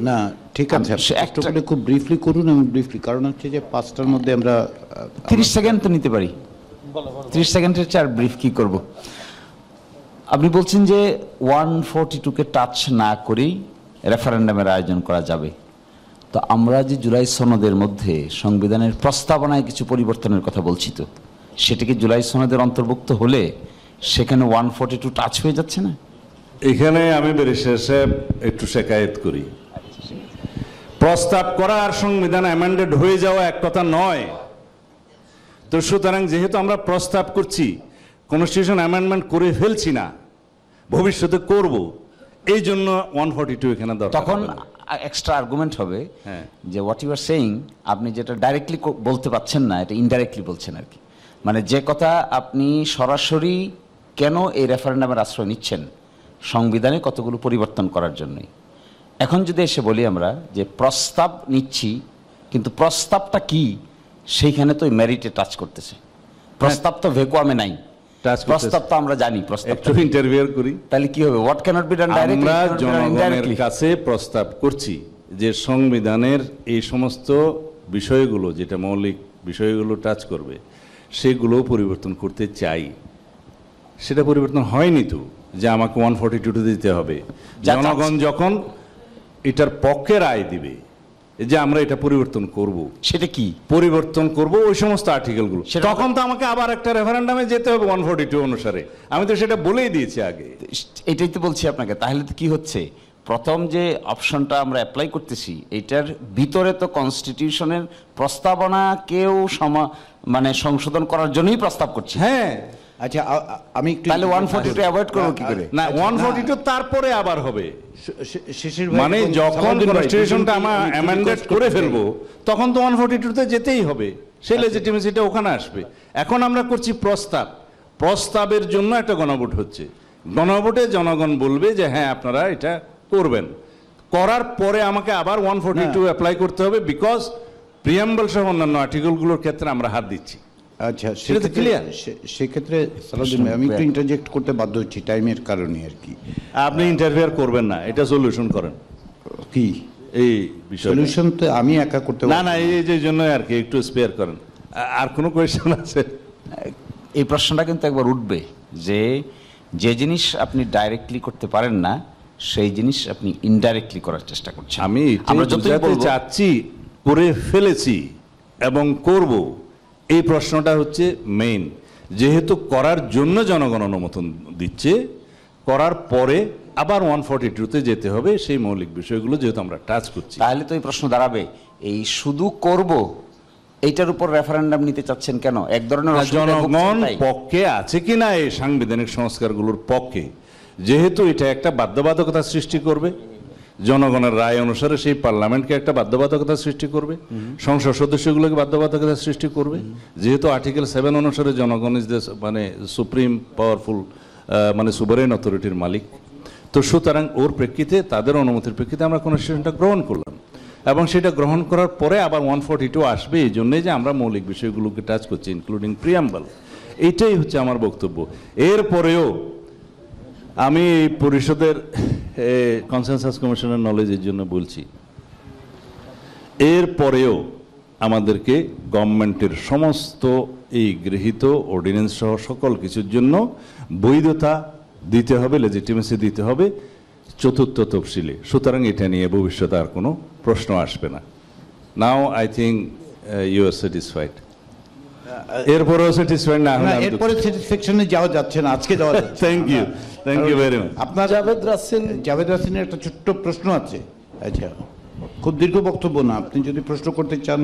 না ঠিক আছে, একটা খুব ব্রিফলি করুন। আমি ব্রিফলি, কারণ হচ্ছে যে 5টার মধ্যে আমরা 30 সেকেন্ড তো নিতে পারি। 30 সেকেন্ডের চার ব্রিফ কি করব? আপনি বলছেন যে 142-কে টাচ না করেই রেফারেন্ডামের আয়োজন করা যাবে। তো আমরা যে জুলাই সনদের মধ্যে সংবিধানের প্রস্তাবনায় কিছু পরিবর্তনের কথা বলছি, তো সেটা কি জুলাই সনদের অন্তর্ভুক্ত হলে সেখানে 142 টাচ হয়ে যাচ্ছে না? এখানে আমি ব্যারিস্টার সাহেব একটু শেকায়েত করি। প্রস্তাব করা আর সংবিধান অ্যামেন্ডেড হয়ে যাওয়া এক কথা নয়। তো সুতরাং যেহেতু আমরা প্রস্তাব করছি, কনস্টিটিউশন অ্যামেন্ডমেন্ট করে ফেলছি না, ভবিষ্যতে করব, এই জন্য 142 এখানে দরকার। তখন এক্সট্রা আর্গুমেন্ট হবে যে হোয়াট ইউ আর সেইং, আপনি যেটা ডাইরেক্টলি বলতে পাচ্ছেন না, এটা ইনডাইরেক্টলি বলছেন আর কি। মানে যে কথা আপনি সরাসরি কেন এই রেফারেন্ডামের আশ্রয় নিচ্ছেন, সংবিধানে কতগুলো পরিবর্তন করার জন্যই। এখন যদি এসে বলি আমরা যে প্রস্তাব নিচ্ছি, কিন্তু প্রস্তাবটা কি, সেইখানে তো মেরিটে টাচ করতেছে। প্রস্তাব তো ভ্যাকুয়ামে নাই, প্রস্তাব তো আমরা জানি। প্রস্তাব একটু ইন্টারভিউ করি, তাহলে কি হবে? What cannot be done directly? আমরা জনগণের কাছে প্রস্তাব করছি যে সংবিধানের এই সমস্ত বিষয়গুলো, যেটা মৌলিক বিষয়গুলো টাচ করবে, সেগুলো পরিবর্তন করতে চাই। সেটা পরিবর্তন হয়নি তো যে আমাকে 142 দিতে হবে। জনগণ যখন এটার পক্ষে রায় দিবে যে আমরা এটা পরিবর্তন করব, সেটা কি পরিবর্তন করব ওই সমস্ত আর্টিকেলগুলো, তখন তো আমাকে আবার একটা রেফারেন্ডামে যেতে হবে 142 অনুসারে। আমি তো সেটা বলেই দিয়েছি আগে। এটাই তো বলছি আপনাকে। তাহলে তো কি হচ্ছে, প্রথম যে অপশনটা আমরা অ্যাপ্লাই করতেছি, এটার ভিতরে তো কনস্টিটিউশনের প্রস্তাবনা কেউ মানে সংশোধন করার জন্যই প্রস্তাব করছে। হ্যাঁ, আচ্ছা আমি একটু, তাহলে 142 অ্যাভয়েড করব কি করে? না, 142 তারপরে আবার হবে। মানে যখন কনস্টিটিউশনটা আমরা অ্যামেন্ডেড করে ফেলবো, তখন তো 142-তে যেতেই হবে, সেই লেজিটিমেসিটা ওখানে আসবে। এখন আমরা করছি প্রস্তাব, প্রস্তাবের জন্য একটা গণভোট হচ্ছে। গণভোটে জনগণ বলবে যে হ্যাঁ আপনারা এটা করবেন, করার পরে আমাকে আবার 142 অ্যাপ্লাই করতে হবে, বিকজ প্রিয়াম্বল সহ অন্যান্য আর্টিকেলগুলোর ক্ষেত্রে আমরা হাত দিচ্ছি। আচ্ছা, সেক্ষেত্রে আমি একটু ইন্টারজেক্ট করতে বাধ্য হচ্ছি টাইমের কারণে আর কি। আপনি ইন্টারফেয়ার করবেন না, এটা সলিউশন করেন। কি এই বিষয় সলিউশন তো আমি একা করতে না, না, এই যে জন্য আর কি একটু স্পেয়ার করেন। আর কোনো কোয়েশ্চেন আছে? এই প্রশ্নটা কিন্তু একবার উঠবে যে যে জিনিস আপনি ডাইরেক্টলি করতে পারেন না, সেই জিনিস আপনি ইনডাইরেক্টলি করার চেষ্টা করছেন। আমি আমরা যতই চাচ্ছি, করে ফেলেছি এবং করব, এই প্রশ্নটা হচ্ছে মেইন। যেহেতু করার জন্য জনগণ অনুমোদন দিচ্ছে, করার পরে আবার 142-তে যেতে হবে, সেই মৌলিক বিষয়গুলো যেহেতু আমরা টাচ করছি। তাহলে তো এই প্রশ্ন দাঁড়াবে, এই শুধু করব এইটার উপর রেফারেন্ডাম নিতে চাচ্ছেন কেন? এক ধরনের জনগণ পক্ষে আছে কিনা এই সাংবিধানিক সংস্কারগুলোর পক্ষে, যেহেতু এটা একটা বাধ্যবাধকতা সৃষ্টি করবে, জনগণের রায় অনুসারে সেই পার্লামেন্টকে একটা বাধ্যবাধকতা সৃষ্টি করবে, সংসদ সদস্যগুলোকে বাধ্যবাধকতা সৃষ্টি করবে, যেহেতু আর্টিকেল 7 অনুসারে জনগণ ইজ দ্য মানে সুপ্রিম পাওয়ারফুল মানে সুভারেন অথরিটির মালিক। তো সুতরাং ওর প্রেক্ষিতে, তাদের অনুমতির প্রেক্ষিতে আমরা কনস্টিটিউশনটা গ্রহণ করলাম, এবং সেটা গ্রহণ করার পরে আবার 142 আসবে, এই জন্যই যে আমরা মৌলিক বিষয়গুলোকে টাচ করছি, ইনক্লুডিং প্রিয়াম্বল। এইটাই হচ্ছে আমার বক্তব্য। এরপরেও আমি পরিষদের কনসেনসাস কমিশনের নলেজের জন্য বলছি, এরপরেও আমাদেরকে গভর্নমেন্টের সমস্ত এই গৃহীত অর্ডিন্যান্স সহ সকল কিছুর জন্য বৈধতা দিতে হবে, লেজিটিমেসি দিতে হবে চতুর্থ তফসিলে। সুতরাং এটা নিয়ে ভবিষ্যতে আর কোনো প্রশ্ন আসবে না। Now I think you are satisfied. এরপরেও স্যাটিসফাইড না হলে এরপরে স্যাটিসফ্যাকশনে যাওয়া যাচ্ছে না, আজকে যাওয়া যাচ্ছে। Thank you very much. আপনার জাভেদ রাসিনের একটা ছোট্ট প্রশ্ন আছে। আচ্ছা, খুব দীর্ঘ বক্তব্য না, আপনি যদি প্রশ্ন করতে চান।